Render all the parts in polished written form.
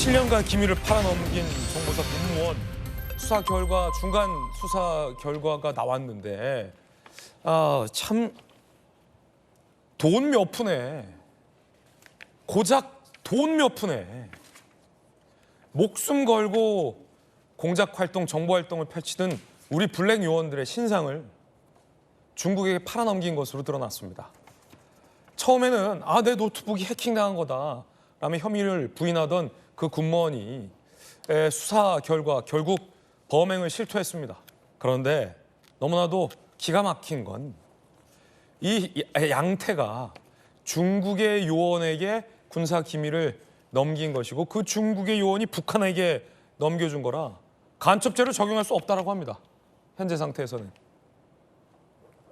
7년간 기밀을 팔아넘긴 정보사 공무원 수사 결과 중간 수사 결과가 나왔는데 참 돈 몇 푼에 고작 돈 몇 푼에 목숨 걸고 공작 활동, 정보 활동을 펼치던 우리 블랙 요원들의 신상을 중국에게 팔아넘긴 것으로 드러났습니다. 처음에는 내 노트북이 해킹당한 거다 라며 혐의를 부인하던 그 군무원이 수사 결과 결국 범행을 실토했습니다. 그런데 너무나도 기가 막힌 건 이 양태가 중국의 요원에게 군사 기밀을 넘긴 것이고 그 중국의 요원이 북한에게 넘겨준 거라 간첩죄를 적용할 수 없다라고 합니다. 현재 상태에서는.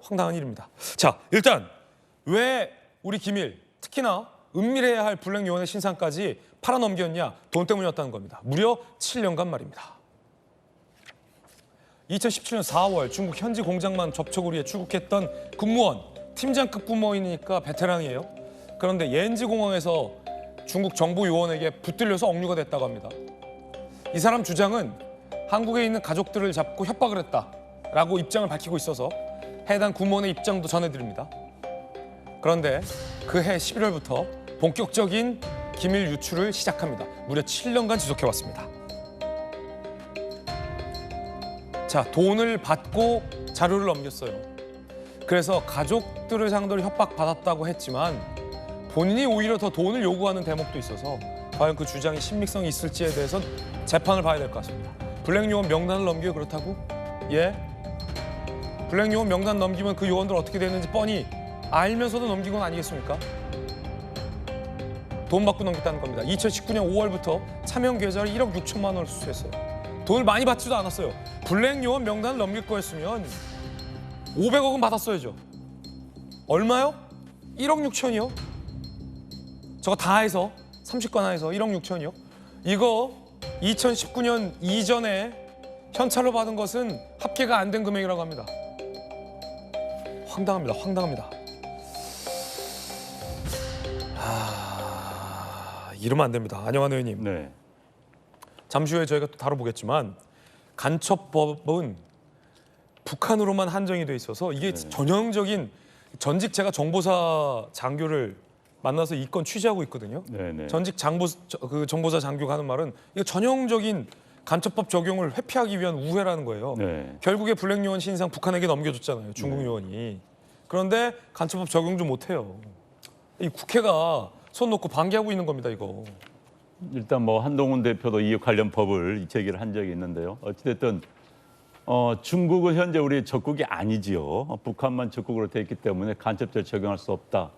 황당한 일입니다. 자, 일단 왜 우리 기밀, 특히나 은밀해야 할 블랙 요원의 신상까지 팔아넘겼냐? 돈 때문이었다는 겁니다. 무려 7년간 말입니다. 2017년 4월 중국 현지 공장만 접촉을 위해 출국했던 군무원, 팀장급 군무원이니까 베테랑이에요. 그런데 옌지공항에서 중국 정보요원에게 붙들려서 억류가 됐다고 합니다. 이 사람 주장은 한국에 있는 가족들을 잡고 협박을 했다라고 입장을 밝히고 있어서 해당 군무원의 입장도 전해드립니다. 그런데 그해 11월부터 본격적인 기밀 유출을 시작합니다. 무려 7년간 지속해왔습니다. 자, 돈을 받고 자료를 넘겼어요. 그래서 가족들을 상대로 협박받았다고 했지만 본인이 오히려 더 돈을 요구하는 대목도 있어서 과연 그 주장이 신빙성이 있을지에 대해선 재판을 봐야 될 것 같습니다. 블랙 요원 명단을 넘기고 그렇다고? 예? 블랙 요원 명단 넘기면 그 요원들 어떻게 되는지 뻔히 알면서도 넘긴 건 아니겠습니까? 돈 받고 넘겼다는 겁니다. 2019년 5월부터 차명 계좌를 1억 6천만 원을 수수했어요. 돈을 많이 받지도 않았어요. 블랙 요원 명단을 넘길 거였으면 500억은 받았어야죠. 얼마요? 1억 6천이요? 저거 다 해서 30건 해서 1억 6천이요? 이거 2019년 이전에 현찰로 받은 것은 합계가 안 된 금액이라고 합니다. 황당합니다. 황당합니다. 이러면 안 됩니다. 안영환 의원님. 네. 잠시 후에 저희가 또 다뤄보겠지만 간첩법은 북한으로만 한정이 돼 있어서 이게 전형적인 전직 제가 정보사 장교를 만나서 이 건 취재하고 있거든요. 네네. 전직 정보사 장교가 하는 말은 이거 전형적인 간첩법 적용을 회피하기 위한 우회라는 거예요. 네. 결국에 블랙 요원 신상 북한에게 넘겨줬잖아요. 중국 요원이. 그런데 간첩법 적용 좀 못해요. 이 국회가 손 놓고 방기하고 있는 겁니다. 이거. 일단 뭐 한동훈 대표도 이 관련 법을 제기를 한 적이 있는데요. 어찌됐든 중국은 현재 우리 적국이 아니지요. 북한만 적국으로 돼 있기 때문에 간첩죄를 적용할 수 없다.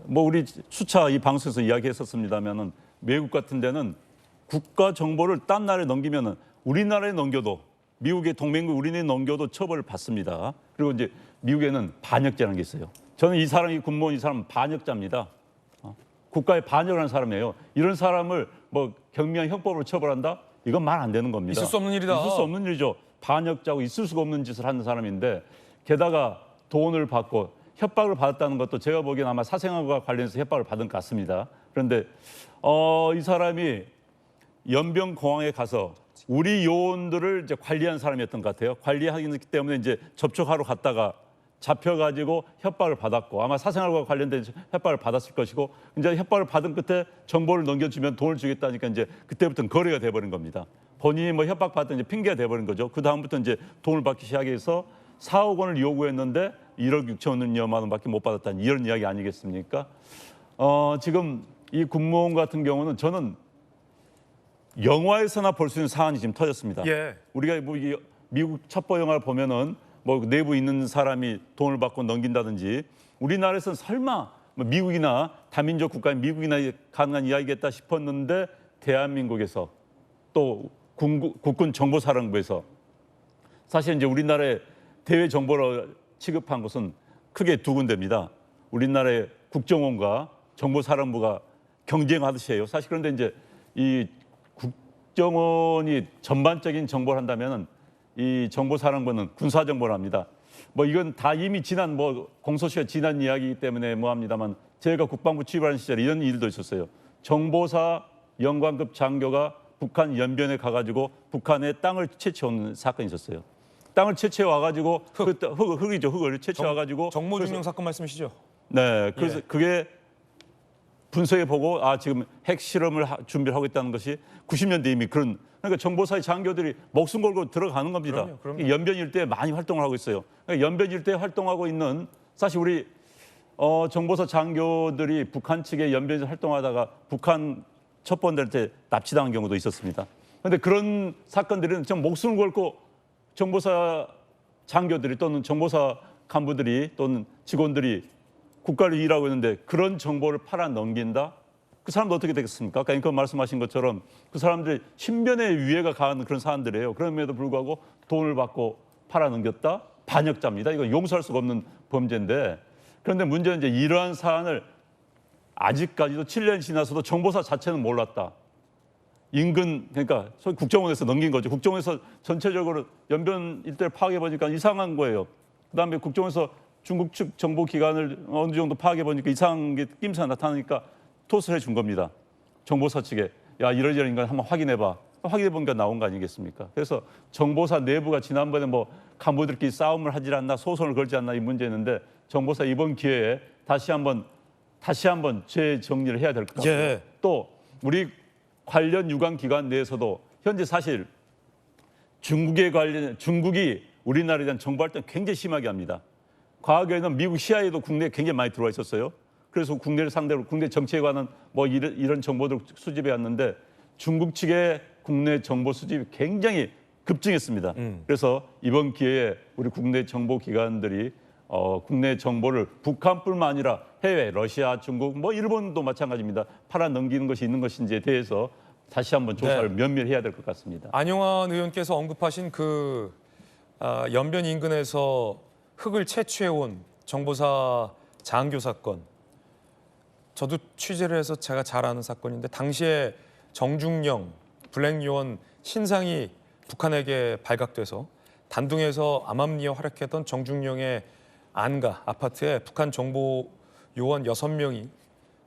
뭐 우리 수차 이 방송에서 이야기했었습니다면은 외국 같은 데는 국가 정보를 딴 나라에 넘기면은 우리나라에 넘겨도 미국의 동맹국 우리나라에 넘겨도 처벌을 받습니다. 그리고 이제 미국에는 반역죄라는 게 있어요. 저는 이 사람, 이 군무원 이 사람은 반역자입니다. 국가에 반역을 하는 사람이에요. 이런 사람을 뭐 경미한 형법으로 처벌한다? 이건 말 안 되는 겁니다. 있을 수 없는 일이다. 있을 수 없는 일이죠. 반역자고 있을 수가 없는 짓을 하는 사람인데 게다가 돈을 받고 협박을 받았다는 것도 제가 보기엔 아마 사생활과 관련해서 협박을 받은 것 같습니다. 그런데 이 사람이 연병공항에 가서 우리 요원들을 이제 관리한 사람이었던 것 같아요. 관리하기 때문에 이제 접촉하러 갔다가 잡혀가지고 협박을 받았고 아마 사생활과 관련된 협박을 받았을 것이고 이제 협박을 받은 끝에 정보를 넘겨주면 돈을 주겠다니까 이제 그때부터는 거래가 돼버린 겁니다. 본인이 뭐 협박 받던 이제 핑계가 돼버린 거죠. 그 다음부터 이제 돈을 받기 시작해서 4억 원을 요구했는데 1억 6천여만 원밖에 못 받았다는 이런 이야기 아니겠습니까? 지금 이 군무원 같은 경우는 저는 영화에서나 볼 수 있는 사안이 지금 터졌습니다. 예. 우리가 뭐 미국 첩보 영화를 보면은 뭐 내부 있는 사람이 돈을 받고 넘긴다든지 우리나라에서는 설마 뭐 미국이나 다민족 국가인 미국이나 가능한 이야기겠다 싶었는데 대한민국에서 또 국군 정보사령부에서 사실 이제 우리나라의 대외 정보를 취급한 것은 크게 두 군데입니다. 우리나라의 국정원과 정보사령부가 경쟁하듯이 해요. 사실 그런데 이제 이 국정원이 전반적인 정보를 한다면은 이 정보사령부는 군사정보를 합니다. 뭐 이건 다 이미 지난 뭐 공소시효 지난 이야기이기 때문에 뭐 합니다만 제가 국방부 취임하는 시절에 이런 일도 있었어요. 정보사 영관급 장교가 북한 연변에 가가지고 북한의 땅을 채취한 사건이 있었어요. 땅을 채취해 와가지고 흙이죠. 흙을 채취해 와가지고 정모중령 사건 말씀이시죠? 네, 그래서 예. 그게 분석해 보고 지금 핵 실험을 준비를 하고 있다는 것이 90년대 이미 그러니까 정보사의 장교들이 목숨 걸고 들어가는 겁니다. 그럼요. 연변 일대에 많이 활동을 하고 있어요. 그러니까 연변 일대에 활동하고 있는 사실 우리 정보사 장교들이 북한 측에 연변에서 활동하다가 북한 첩보원들한테 납치당한 경우도 있었습니다. 그런데 그런 사건들은 좀 목숨을 걸고 정보사 장교들이 또는 정보사 간부들이 또는 직원들이 국가를 일하고 있는데 그런 정보를 팔아 넘긴다? 그 사람도 어떻게 되겠습니까? 아까 앵커 말씀하신 것처럼 그 사람들이 신변의 위해가 가는 그런 사람들이에요. 그럼에도 불구하고 돈을 받고 팔아 넘겼다? 반역자입니다. 이건 용서할 수가 없는 범죄인데 그런데 문제는 이제 이러한 사안을 아직까지도 7년 지나서도 정보사 자체는 몰랐다. 인근 그러니까 소위 국정원에서 넘긴 거죠. 국정원에서 전체적으로 연변 일대를 파악해 보니까 이상한 거예요. 그다음에 국정원에서 중국 측 정보기관을 어느 정도 파악해 보니까 이상한 게 낌새가 나타나니까 토스를 해준 겁니다. 정보사 측에 야 이러저러인 걸 한번 확인해봐. 확인해 보니까 나온 거 아니겠습니까? 그래서 정보사 내부가 지난번에 뭐 간부들끼리 싸움을 하지 않나 소송을 걸지 않나 이 문제였는데 정보사 이번 기회에 다시 한번 재정리를 해야 될 것 같고요. 예. 또 우리 관련 유관 기관 내에서도 현재 사실 중국이 우리나라에 대한 정보 활동 굉장히 심하게 합니다. 과거에는 미국 CIA도 국내에 굉장히 많이 들어와 있었어요. 그래서 국내를 상대로 국내 정치에 관한 뭐 이런 정보들 수집해 왔는데 중국 측의 국내 정보 수집이 굉장히 급증했습니다. 그래서 이번 기회에 우리 국내 정보 기관들이 국내 정보를 북한뿐만 아니라 해외, 러시아, 중국, 뭐 일본도 마찬가지입니다. 팔아 넘기는 것이 있는 것인지에 대해서 다시 한번 조사를 면밀히 해야 될 것 같습니다. 안용환 의원께서 언급하신 연변 인근에서 흙을 채취해온 정보사 장교 사건. 저도 취재를 해서 제가 잘 아는 사건인데 당시에 정중령, 블랙요원 신상이 북한에게 발각돼서 단둥에서 암암리에 활약했던 정중령의 안가 아파트에 북한 정보 요원 6명이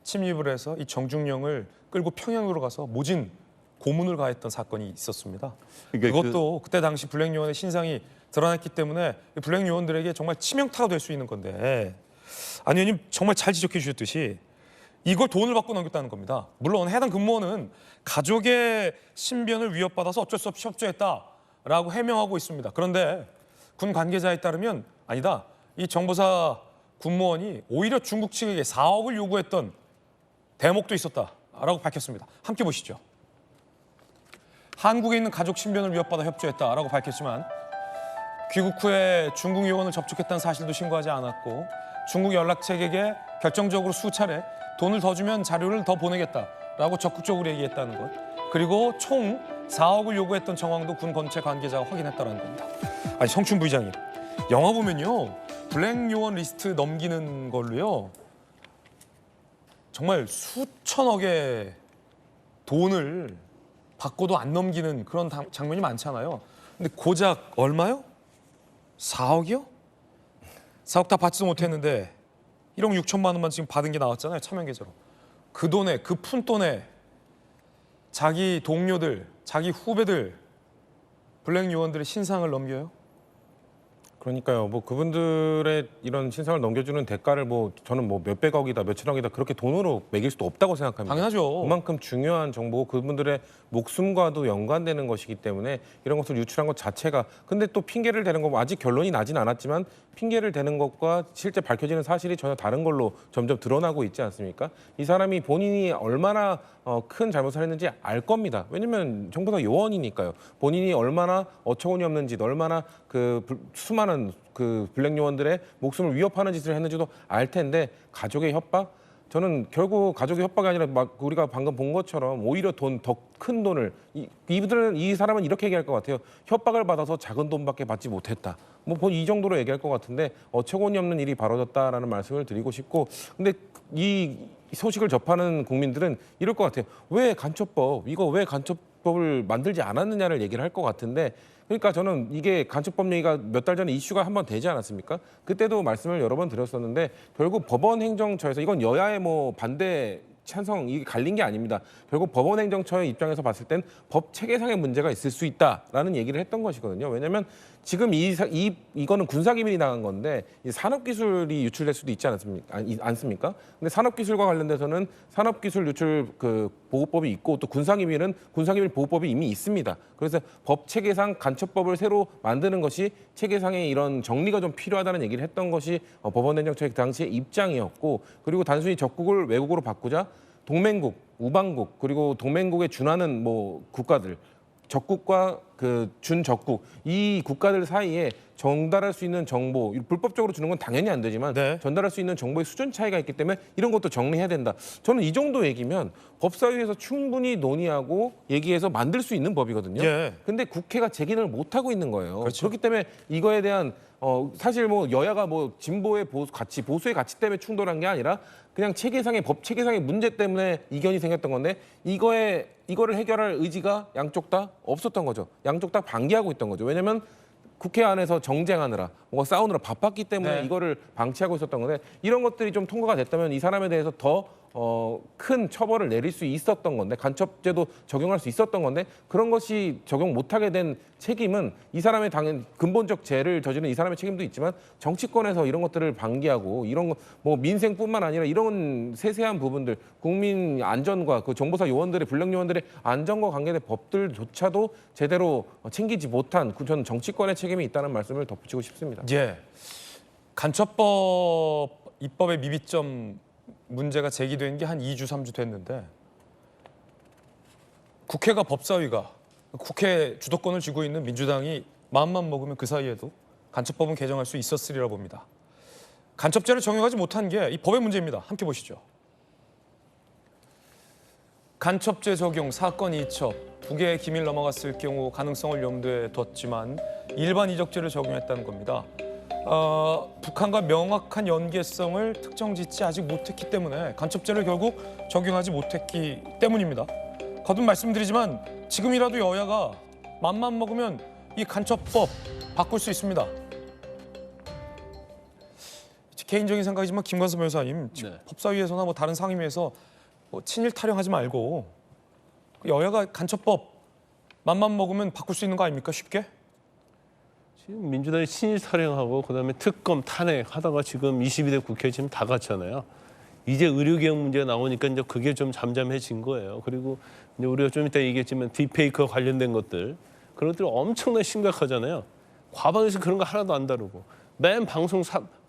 침입을 해서 이 정중령을 끌고 평양으로 가서 모진 고문을 가했던 사건이 있었습니다. 그것도 그때 당시 블랙요원의 신상이 드러났기 때문에 블랙요원들에게 정말 치명타가 될 수 있는 건데 안 의원님 정말 잘 지적해 주셨듯이 이걸 돈을 받고 넘겼다는 겁니다. 물론 해당 근무원은 가족의 신변을 위협받아서 어쩔 수 없이 협조했다라고 해명하고 있습니다. 그런데 군 관계자에 따르면 아니다. 이 정보사 군무원이 오히려 중국 측에게 4억을 요구했던 대목도 있었다라고 밝혔습니다. 함께 보시죠. 한국에 있는 가족 신변을 위협받아 협조했다라고 밝혔지만 귀국 후에 중국 요원을 접촉했다는 사실도 신고하지 않았고 중국 연락책에게 결정적으로 수차례 돈을 더 주면 자료를 더 보내겠다라고 적극적으로 얘기했다는 것. 그리고 총 4억을 요구했던 정황도 군 건체 관계자가 확인했다는 겁니다. 아니 성춘 부의장님, 영화 보면요. 블랙 요원 리스트 넘기는 걸로요. 정말 수천억의 돈을 받고도 안 넘기는 그런 장면이 많잖아요. 근데 고작 얼마요? 4억이요? 4억 다 받지도 못했는데 1억 6천만 원만 지금 받은 게 나왔잖아요. 차명 계좌로. 그 돈에 그 푼돈에 자기 동료들, 자기 후배들 블랙 요원들의 신상을 넘겨요? 그러니까요. 뭐 그분들의 이런 신상을 넘겨주는 대가를 뭐 저는 뭐 몇백억이다, 몇천억이다 그렇게 돈으로 매길 수도 없다고 생각합니다. 당연하죠. 그만큼 중요한 정보고 그분들의 목숨과도 연관되는 것이기 때문에 이런 것을 유출한 것 자체가 근데 또 핑계를 대는 거 아직 결론이 나진 않았지만 핑계를 대는 것과 실제 밝혀지는 사실이 전혀 다른 걸로 점점 드러나고 있지 않습니까? 이 사람이 본인이 얼마나 큰 잘못을 했는지 알 겁니다. 왜냐면 정보사 요원이니까요. 본인이 얼마나 어처구니 없는 짓, 얼마나 그 수많은 그 블랙 요원들의 목숨을 위협하는 짓을 했는지도 알 텐데 가족의 협박? 저는 결국 가족의 협박이 아니라 막 우리가 방금 본 것처럼 오히려 더 큰 돈을 이 사람은 이렇게 얘기할 것 같아요. 협박을 받아서 작은 돈밖에 받지 못했다. 뭐 이 정도로 얘기할 것 같은데 어처구니 없는 일이 벌어졌다라는 말씀을 드리고 싶고 근데 이 소식을 접하는 국민들은 이럴 것 같아요. 왜 간첩법을 만들지 않았느냐를 얘기를 할 것 같은데 그러니까 저는 이게 간첩법 얘기가 몇 달 전에 이슈가 한번 되지 않았습니까? 그때도 말씀을 여러 번 드렸었는데 결국 법원 행정처에서 이건 여야의 뭐 반대 찬성 이게 갈린 게 아닙니다. 결국 법원행정처의 입장에서 봤을 땐 법 체계상의 문제가 있을 수 있다라는 얘기를 했던 것이거든요. 왜냐하면 지금 이거는 군사기밀이 나간 건데 이 산업기술이 유출될 수도 있지 않습니까? 근데 산업기술과 관련돼서는 산업기술 유출 그 보호법이 있고 또 군사기밀은 군사기밀 보호법이 이미 있습니다. 그래서 법 체계상 간첩법을 새로 만드는 것이 체계상의 이런 정리가 좀 필요하다는 얘기를 했던 것이 법원행정처의 그 당시의 입장이었고, 그리고 단순히 적국을 외국으로 바꾸자 동맹국, 우방국 그리고 동맹국에 준하는 뭐 국가들, 적국과 그 준적국 이 국가들 사이에 전달할 수 있는 정보, 불법적으로 주는 건 당연히 안 되지만 네. 전달할 수 있는 정보의 수준 차이가 있기 때문에 이런 것도 정리해야 된다. 저는 이 정도 얘기면 법사위에서 충분히 논의하고 얘기해서 만들 수 있는 법이거든요. 예. 근데 국회가 제기를 못 하고 있는 거예요. 그렇죠. 그렇기 때문에 이거에 대한 사실 뭐 여야가 뭐 진보의 가치, 보수의 가치 때문에 충돌한 게 아니라 그냥 체계상의 법 체계상의 문제 때문에 이견이 생겼던 건데 이거를 해결할 의지가 양쪽 다 없었던 거죠. 양쪽 다 방기하고 있던 거죠. 왜냐하면 국회 안에서 정쟁하느라 뭔가 싸우느라 바빴기 때문에 네. 이거를 방치하고 있었던 건데, 이런 것들이 좀 통과가 됐다면 이 사람에 대해서 더 큰 처벌을 내릴 수 있었던 건데, 간첩죄도 적용할 수 있었던 건데, 그런 것이 적용 못하게 된 책임은 이 사람의 당연 근본적 죄를 저지른 이 사람의 책임도 있지만 정치권에서 이런 것들을 방기하고 이런 거 뭐 민생뿐만 아니라 이런 세세한 부분들, 국민 안전과 그 정보사 요원들의 불량 요원들의 안전과 관계된 법들조차도 제대로 챙기지 못한 저는 정치권의 책임이 있다는 말씀을 덧붙이고 싶습니다. 예. 간첩법 입법의 미비점 문제가 제기된 게 한 2주, 3주 됐는데 국회가 법사위가 국회 주도권을 쥐고 있는 민주당이 마음만 먹으면 그 사이에도 간첩법은 개정할 수 있었으리라 봅니다. 간첩죄를 적용하지 못한 게 이 법의 문제입니다. 함께 보시죠. 간첩죄 적용, 사건 이첩, 두 개의 기밀 넘어갔을 경우 가능성을 염두에 뒀지만 일반 이적죄를 적용했다는 겁니다. 북한과 명확한 연계성을 특정짓지 아직 못했기 때문에 간첩죄를 결국 적용하지 못했기 때문입니다. 거듭 말씀드리지만 지금이라도 여야가 맘만 먹으면 이 간첩법 바꿀 수 있습니다. 개인적인 생각이지만 김관섭 변호사님, 네. 법사위에서나 뭐 다른 상임위에서 뭐 친일 타령하지 말고 여야가 간첩법 맘만 먹으면 바꿀 수 있는 거 아닙니까? 쉽게? 지금 민주당이 친일 타령하고 그다음에 특검 탄핵 하다가 지금 22대 국회 지금 다 갔잖아요. 이제 의료개혁 문제가 나오니까 이제 그게 좀 잠잠해진 거예요. 그리고 이제 우리가 좀 이따 얘기했지만 딥페이크와 관련된 것들, 그런 것들 엄청나게 심각하잖아요. 과방에서 그런 거 하나도 안 다루고 맨 방송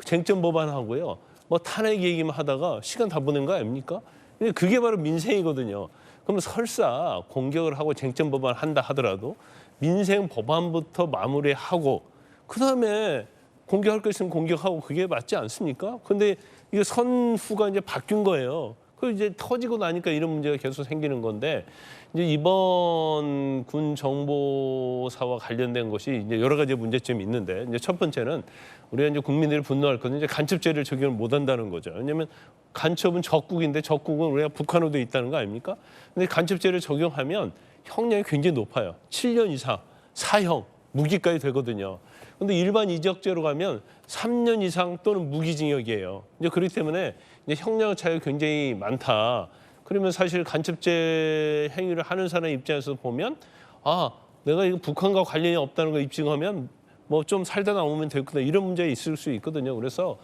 쟁점 법안 하고요. 뭐 탄핵 얘기만 하다가 시간 다 보낸 거 아닙니까? 근데 그게 바로 민생이거든요. 그럼 설사 공격을 하고 쟁점 법안 한다 하더라도 민생 법안부터 마무리하고 그다음에 공격할 거 있으면 공격하고 그게 맞지 않습니까? 근데 이게 선후가 이제 바뀐 거예요. 그 이제 터지고 나니까 이런 문제가 계속 생기는 건데, 이제 이번 군 정보사와 관련된 것이 이제 여러 가지 문제점이 있는데, 이제 첫 번째는 우리가 이제 국민들이 분노할 것은 이제 간첩죄를 적용을 못 한다는 거죠. 왜냐하면 간첩은 적국인데 적국은 우리가 북한으로 돼 있다는 거 아닙니까? 근데 간첩죄를 적용하면 형량이 굉장히 높아요. 7년 이상, 사형, 무기까지 되거든요. 근데 일반 이적죄로 가면 3년 이상 또는 무기징역이에요. 이제 그렇기 때문에 이제 형량 차이가 굉장히 많다. 그러면 사실 간첩죄 행위를 하는 사람 입장에서 보면, 아, 내가 이거 북한과 관련이 없다는 걸 입증하면 뭐 좀 살다 나오면 되겠구나, 이런 문제가 있을 수 있거든요. 그래서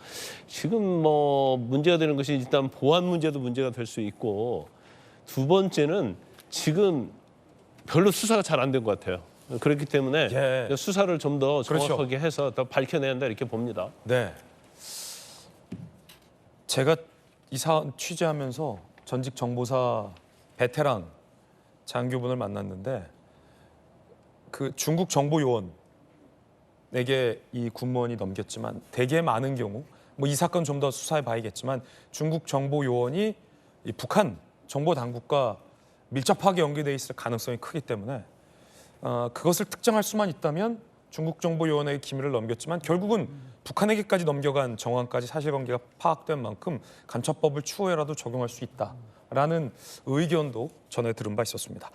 지금 뭐 문제가 되는 것이 일단 보안 문제도 문제가 될 수 있고, 두 번째는 지금 별로 수사가 잘 안 된 것 같아요. 그렇기 때문에 예. 수사를 좀 더 그렇죠. 정확하게 해서 더 밝혀내야 한다, 이렇게 봅니다. 네. 제가 이 사안 취재하면서 전직 정보사 베테랑 장교분을 만났는데, 그 중국 정보 요원에게 이 군무원이 넘겼지만 되게 많은 경우, 뭐 이 사건 좀 더 수사해 봐야겠지만 중국 정보 요원이 이 북한 정보 당국과 밀접하게 연계돼 있을 가능성이 크기 때문에 그것을 특정할 수만 있다면 중국 정보 요원에게 기밀을 넘겼지만 결국은 북한에게까지 넘겨간 정황까지 사실관계가 파악된 만큼 간첩법을 추후에라도 적용할 수 있다라는 의견도 전해 들은 바 있었습니다.